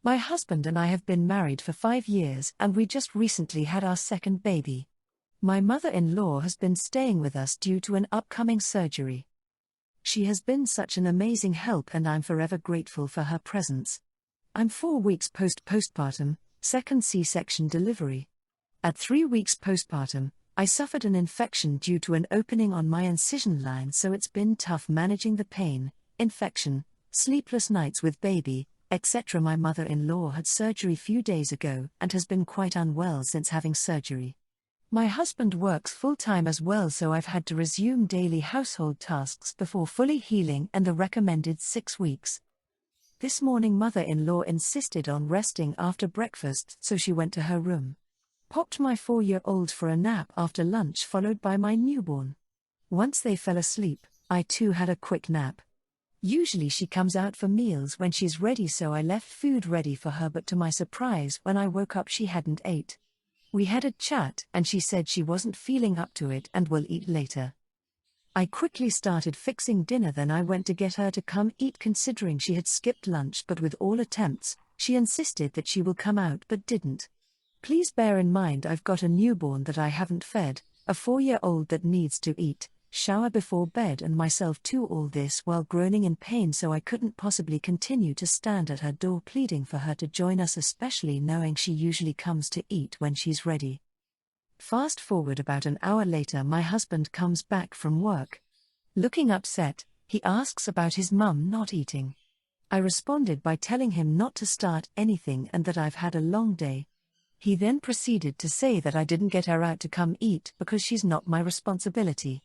My husband and I have been married for 5 years and we just recently had our second baby. My mother-in-law has been staying with us due to an upcoming surgery. She has been such an amazing help and I'm forever grateful for her presence. I'm 4 weeks postpartum, second C-section delivery. At 3 weeks postpartum, I suffered an infection due to an opening on my incision line, so it's been tough managing the pain, infection, sleepless nights with baby, etc. My mother-in-law had surgery few days ago and has been quite unwell since having surgery. My husband works full-time as well, so I've had to resume daily household tasks before fully healing and the recommended 6 weeks. This morning mother-in-law insisted on resting after breakfast, so she went to her room. Popped my 4-year-old for a nap after lunch, followed by my newborn. Once they fell asleep, I too had a quick nap. Usually she comes out for meals when she's ready, so I left food ready for her, but to my surprise when I woke up she hadn't ate. We had a chat and she said she wasn't feeling up to it and will eat later. I quickly started fixing dinner, then I went to get her to come eat considering she had skipped lunch, but with all attempts, she insisted that she will come out but didn't. Please bear in mind I've got a newborn that I haven't fed, a 4-year-old that needs to eat, shower before bed, and myself too, all this while groaning in pain, so I couldn't possibly continue to stand at her door pleading for her to join us, especially knowing she usually comes to eat when she's ready. Fast forward about an hour later, my husband comes back from work. Looking upset, he asks about his mum not eating. I responded by telling him not to start anything and that I've had a long day. He then proceeded to say that I didn't get her out to come eat because she's not my responsibility.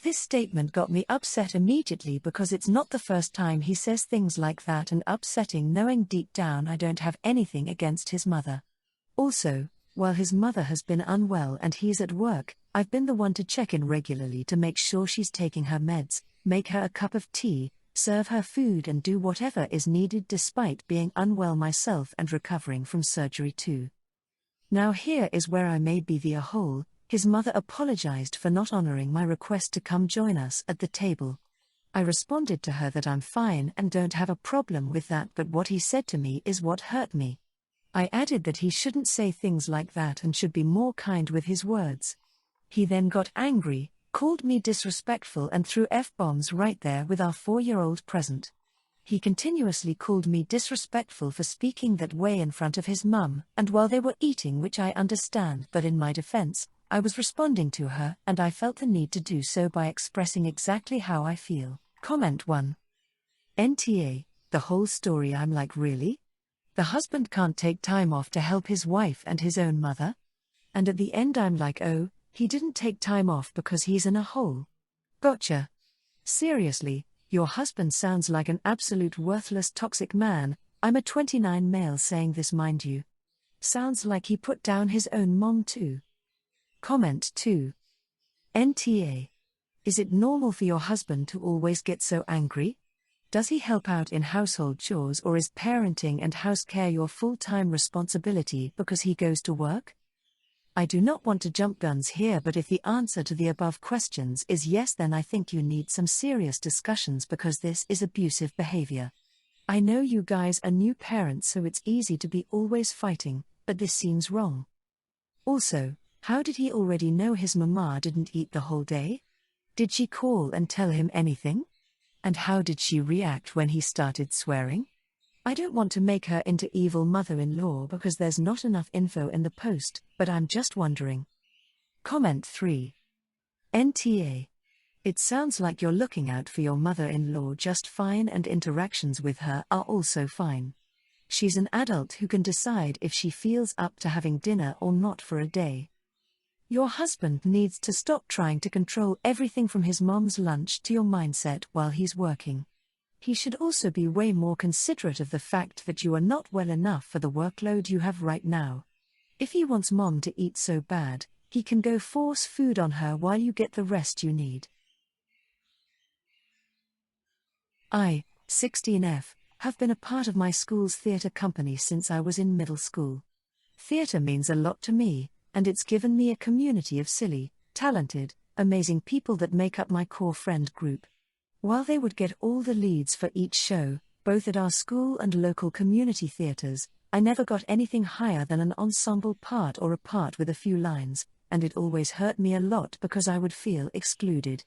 This statement got me upset immediately because it's not the first time he says things like that, and upsetting knowing deep down I don't have anything against his mother. Also, while his mother has been unwell and he's at work, I've been the one to check in regularly to make sure she's taking her meds, make her a cup of tea, serve her food and do whatever is needed despite being unwell myself and recovering from surgery too. Now here is where I may be the a-hole. His mother apologized for not honoring my request to come join us at the table. I responded to her that I'm fine and don't have a problem with that, but what he said to me is what hurt me. I added that he shouldn't say things like that and should be more kind with his words. He then got angry, called me disrespectful and threw F-bombs right there with our 4-year-old present. He continuously called me disrespectful for speaking that way in front of his mum and while they were eating, which I understand, but in my defense, I was responding to her and I felt the need to do so by expressing exactly how I feel. Comment 1. NTA, the whole story. I'm like, really? The husband can't take time off to help his wife and his own mother? And at the end I'm like, oh, he didn't take time off because he's in a hole. Gotcha. Seriously, your husband sounds like an absolute worthless toxic man. I'm a 29 male saying this, mind you. Sounds like he put down his own mom too. Comment 2. NTA. Is it normal for your husband to always get so angry? Does he help out in household chores, or is parenting and house care your full-time responsibility because he goes to work? I do not want to jump guns here, but if the answer to the above questions is yes, then I think you need some serious discussions because this is abusive behavior. I know you guys are new parents, so it's easy to be always fighting, but this seems wrong. Also, how did he already know his mama didn't eat the whole day? Did she call and tell him anything? And how did she react when he started swearing? I don't want to make her into evil mother-in-law because there's not enough info in the post, but I'm just wondering. Comment 3. NTA. It sounds like you're looking out for your mother-in-law just fine and interactions with her are also fine. She's an adult who can decide if she feels up to having dinner or not for a day. Your husband needs to stop trying to control everything from his mom's lunch to your mindset while he's working. He should also be way more considerate of the fact that you are not well enough for the workload you have right now. If he wants mom to eat so bad, he can go force food on her while you get the rest you need. I, 16F, have been a part of my school's theatre company since I was in middle school. Theatre means a lot to me, and it's given me a community of silly, talented, amazing people that make up my core friend group. While they would get all the leads for each show, both at our school and local community theatres, I never got anything higher than an ensemble part or a part with a few lines, and it always hurt me a lot because I would feel excluded.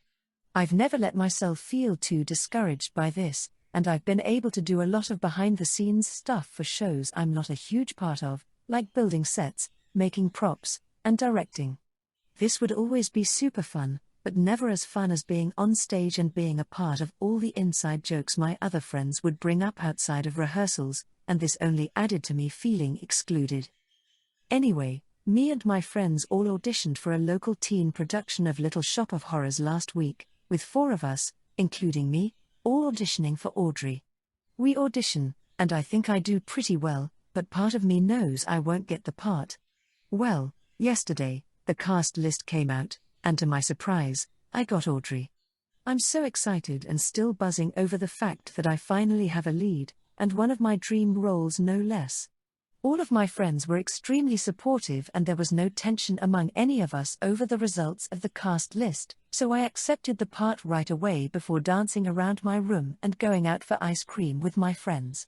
I've never let myself feel too discouraged by this, and I've been able to do a lot of behind-the-scenes stuff for shows I'm not a huge part of, like building sets, making props, and directing. This would always be super fun, but never as fun as being on stage and being a part of all the inside jokes my other friends would bring up outside of rehearsals, and this only added to me feeling excluded. Anyway, me and my friends all auditioned for a local teen production of Little Shop of Horrors last week, with 4 of us, including me, all auditioning for Audrey. We audition, and I think I do pretty well, but part of me knows I won't get the part. Well, yesterday, the cast list came out, and to my surprise, I got Audrey. I'm so excited and still buzzing over the fact that I finally have a lead, and one of my dream roles no less. All of my friends were extremely supportive and there was no tension among any of us over the results of the cast list, so I accepted the part right away before dancing around my room and going out for ice cream with my friends.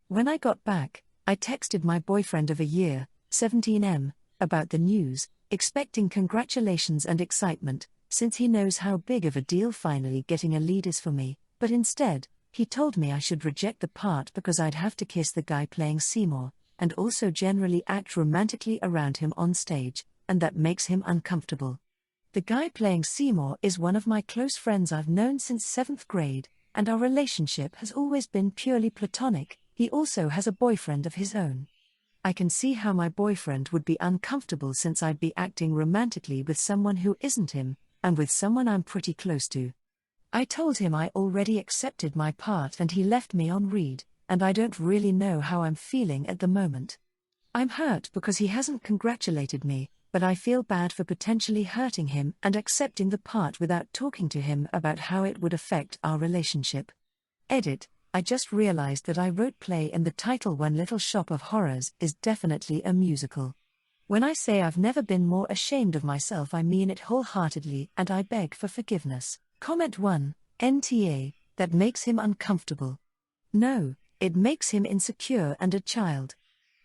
When I got back, I texted my boyfriend of a year, 17M, about the news, expecting congratulations and excitement, since he knows how big of a deal finally getting a lead is for me, but instead, he told me I should reject the part because I'd have to kiss the guy playing Seymour, and also generally act romantically around him on stage, and that makes him uncomfortable. The guy playing Seymour is one of my close friends I've known since 7th grade, and our relationship has always been purely platonic. He also has a boyfriend of his own. I can see how my boyfriend would be uncomfortable since I'd be acting romantically with someone who isn't him, and with someone I'm pretty close to. I told him I already accepted my part and he left me on read, and I don't really know how I'm feeling at the moment. I'm hurt because he hasn't congratulated me, but I feel bad for potentially hurting him and accepting the part without talking to him about how it would affect our relationship. Edit. I just realized that I wrote play and the title When Little Shop of Horrors is definitely a musical. When I say I've never been more ashamed of myself, I mean it wholeheartedly and I beg for forgiveness. Comment 1, NTA, that makes him uncomfortable. No, it makes him insecure and a child.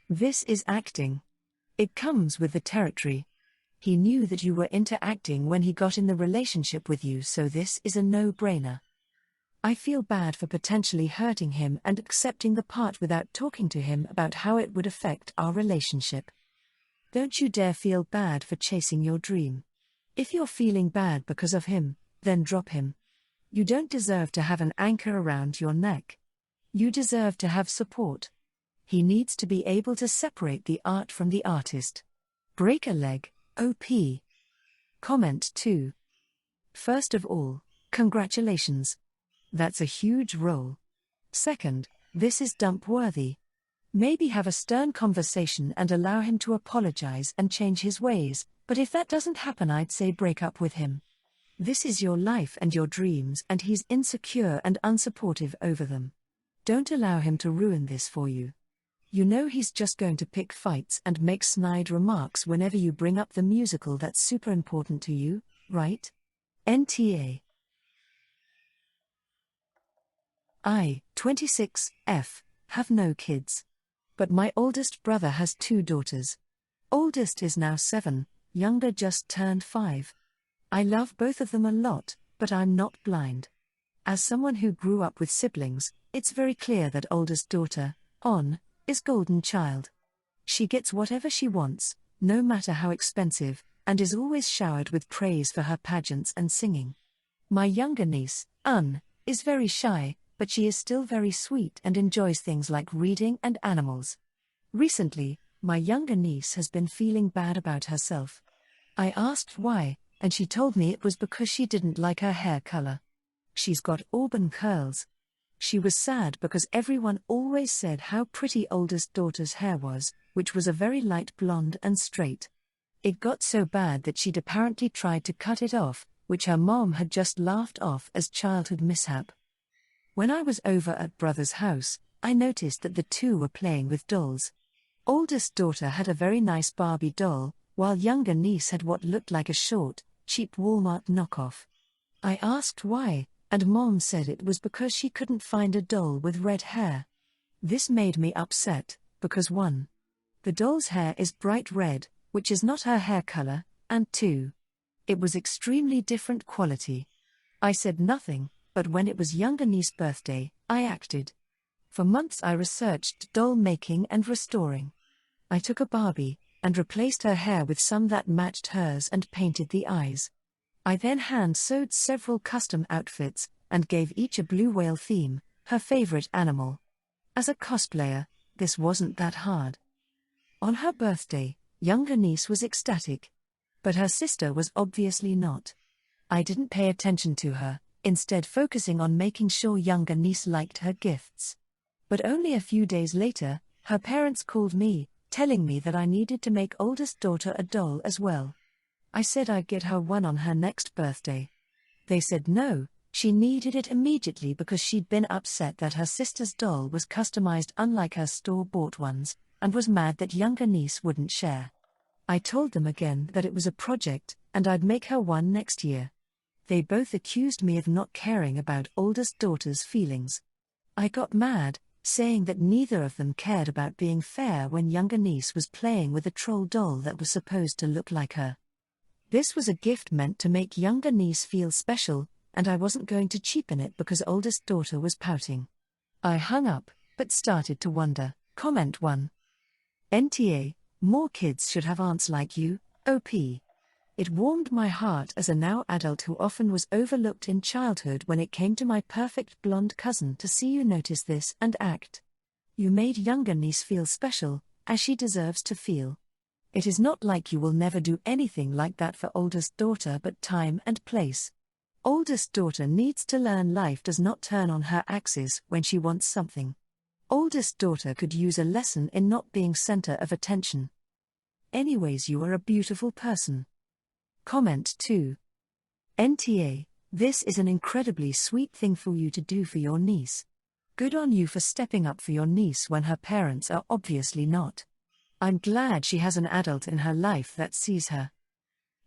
This is acting. It comes with the territory. He knew that you were into acting when he got in the relationship with you, so this is a no-brainer. I feel bad for potentially hurting him and accepting the part without talking to him about how it would affect our relationship. Don't you dare feel bad for chasing your dream. If you're feeling bad because of him, then drop him. You don't deserve to have an anchor around your neck. You deserve to have support. He needs to be able to separate the art from the artist. Break a leg, OP. Comment 2. First of all, congratulations. That's a huge role. Second, this is dump-worthy. Maybe have a stern conversation and allow him to apologize and change his ways, but if that doesn't happen, I'd say break up with him. This is your life and your dreams, and he's insecure and unsupportive over them. Don't allow him to ruin this for you. You know he's just going to pick fights and make snide remarks whenever you bring up the musical that's super important to you, right? NTA. I, 26, F, have no kids. But my oldest brother has 2 daughters. Oldest is now 7, younger just turned 5. I love both of them a lot, but I'm not blind. As someone who grew up with siblings, it's very clear that oldest daughter, On, is golden child. She gets whatever she wants, no matter how expensive, and is always showered with praise for her pageants and singing. My younger niece, Un, is very shy, but she is still very sweet and enjoys things like reading and animals. Recently, my younger niece has been feeling bad about herself. I asked why, and she told me it was because she didn't like her hair color. She's got auburn curls. She was sad because everyone always said how pretty oldest daughter's hair was, which was a very light blonde and straight. It got so bad that she'd apparently tried to cut it off, which her mom had just laughed off as childhood mishap. When I was over at brother's house, I noticed that the 2 were playing with dolls. Oldest daughter had a very nice Barbie doll, while younger niece had what looked like a short, cheap Walmart knockoff. I asked why, and Mom said it was because she couldn't find a doll with red hair. This made me upset, because 1. The doll's hair is bright red, which is not her hair color, and 2. It was extremely different quality. I said nothing, but when it was younger niece's birthday, I acted. For months I researched doll making and restoring. I took a Barbie, and replaced her hair with some that matched hers and painted the eyes. I then hand-sewed several custom outfits, and gave each a blue whale theme, her favorite animal. As a cosplayer, this wasn't that hard. On her birthday, younger niece was ecstatic. But her sister was obviously not. I didn't pay attention to her, instead focusing on making sure younger niece liked her gifts. But only a few days later, her parents called me, telling me that I needed to make oldest daughter a doll as well. I said I'd get her one on her next birthday. They said no, she needed it immediately because she'd been upset that her sister's doll was customized unlike her store-bought ones, and was mad that younger niece wouldn't share. I told them again that it was a project, and I'd make her one next year. They both accused me of not caring about oldest daughter's feelings. I got mad, saying that neither of them cared about being fair when younger niece was playing with a troll doll that was supposed to look like her. This was a gift meant to make younger niece feel special, and I wasn't going to cheapen it because oldest daughter was pouting. I hung up, but started to wonder. Comment 1. NTA. More kids should have aunts like you, OP. It warmed my heart as a now adult who often was overlooked in childhood when it came to my perfect blonde cousin to see you notice this and act. You made younger niece feel special, as she deserves to feel. It is not like you will never do anything like that for oldest daughter, but time and place. Oldest daughter needs to learn life does not turn on her axis when she wants something. Oldest daughter could use a lesson in not being center of attention. Anyways, you are a beautiful person. Comment 2. NTA, this is an incredibly sweet thing for you to do for your niece. Good on you for stepping up for your niece when her parents are obviously not. I'm glad she has an adult in her life that sees her.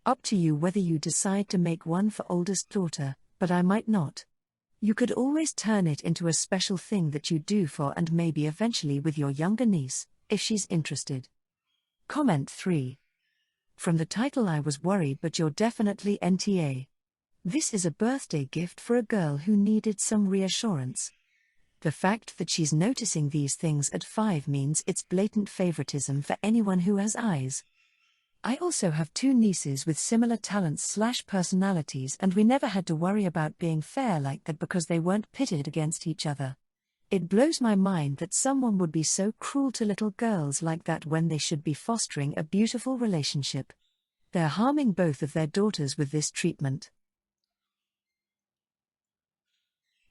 Up to you whether you decide to make one for oldest daughter, but I might not. You could always turn it into a special thing that you do for and maybe eventually with your younger niece, if she's interested. Comment 3. From the title I was worried, but you're definitely NTA. This is a birthday gift for a girl who needed some reassurance. The fact that she's noticing these things at 5 means it's blatant favoritism for anyone who has eyes. I also have 2 nieces with similar talents/personalities, and we never had to worry about being fair like that because they weren't pitted against each other. It blows my mind that someone would be so cruel to little girls like that when they should be fostering a beautiful relationship. They're harming both of their daughters with this treatment.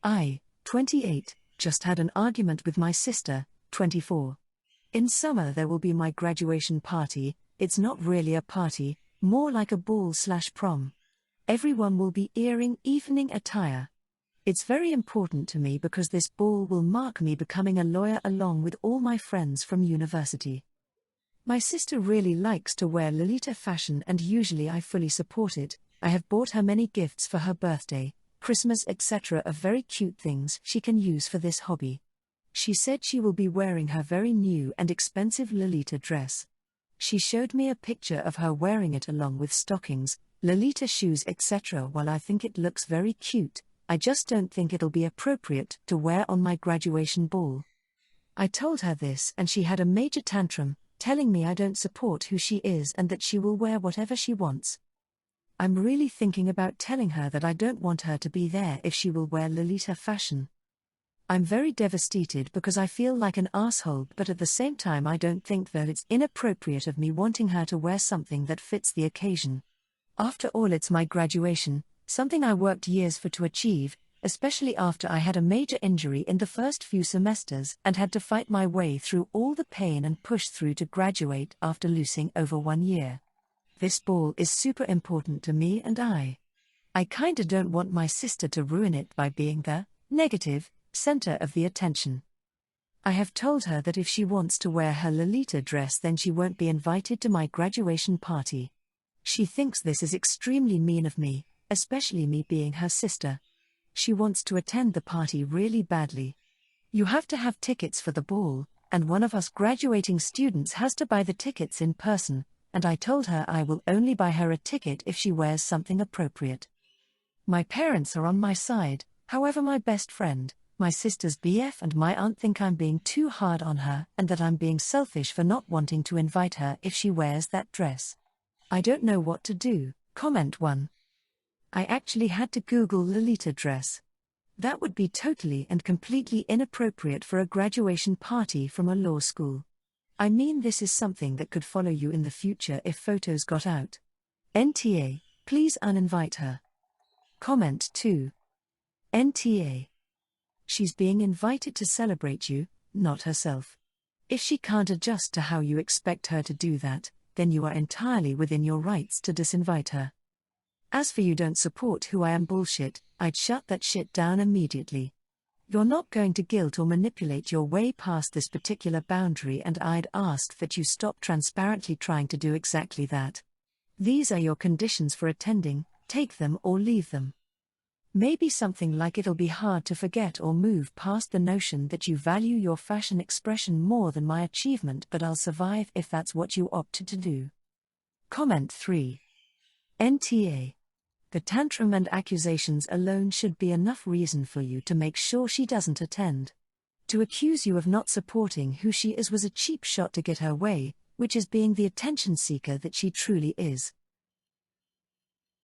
I, 28, just had an argument with my sister, 24. In summer there will be my graduation party. It's not really a party, more like a ball/prom. Everyone will be evening attire. It's very important to me because this ball will mark me becoming a lawyer along with all my friends from university. My sister really likes to wear Lolita fashion and usually I fully support it. I have bought her many gifts for her birthday, Christmas, etc. of very cute things she can use for this hobby. She said she will be wearing her very new and expensive Lolita dress. She showed me a picture of her wearing it along with stockings, Lolita shoes, etc. While I think it looks very cute, I just don't think it'll be appropriate to wear on my graduation ball. I told her this and she had a major tantrum, telling me I don't support who she is and that she will wear whatever she wants. I'm really thinking about telling her that I don't want her to be there if she will wear Lolita fashion. I'm very devastated because I feel like an asshole, but at the same time I don't think that it's inappropriate of me wanting her to wear something that fits the occasion. After all, it's my graduation, something I worked years for to achieve, especially after I had a major injury in the first few semesters and had to fight my way through all the pain and push through to graduate after losing over 1 year. This ball is super important to me and I kinda don't want my sister to ruin it by being the negative center of the attention. I have told her that if she wants to wear her Lolita dress then she won't be invited to my graduation party. She thinks this is extremely mean of me, especially me being her sister. She wants to attend the party really badly. You have to have tickets for the ball, and one of us graduating students has to buy the tickets in person, and I told her I will only buy her a ticket if she wears something appropriate. My parents are on my side, however my best friend, my sister's BF and my aunt think I'm being too hard on her and that I'm being selfish for not wanting to invite her if she wears that dress. I don't know what to do. Comment 1. I actually had to Google Lolita dress. That would be totally and completely inappropriate for a graduation party from a law school. I mean, this is something that could follow you in the future if photos got out. NTA, please uninvite her. Comment 2. NTA. She's being invited to celebrate you, not herself. If she can't adjust to how you expect her to do that, then you are entirely within your rights to disinvite her. As for you don't support who I am bullshit, I'd shut that shit down immediately. You're not going to guilt or manipulate your way past this particular boundary, and I'd ask that you stop transparently trying to do exactly that. These are your conditions for attending, take them or leave them. Maybe something like it'll be hard to forget or move past the notion that you value your fashion expression more than my achievement, but I'll survive if that's what you opted to do. Comment 3. NTA. The tantrum and accusations alone should be enough reason for you to make sure she doesn't attend. To accuse you of not supporting who she is was a cheap shot to get her way, which is being the attention seeker that she truly is.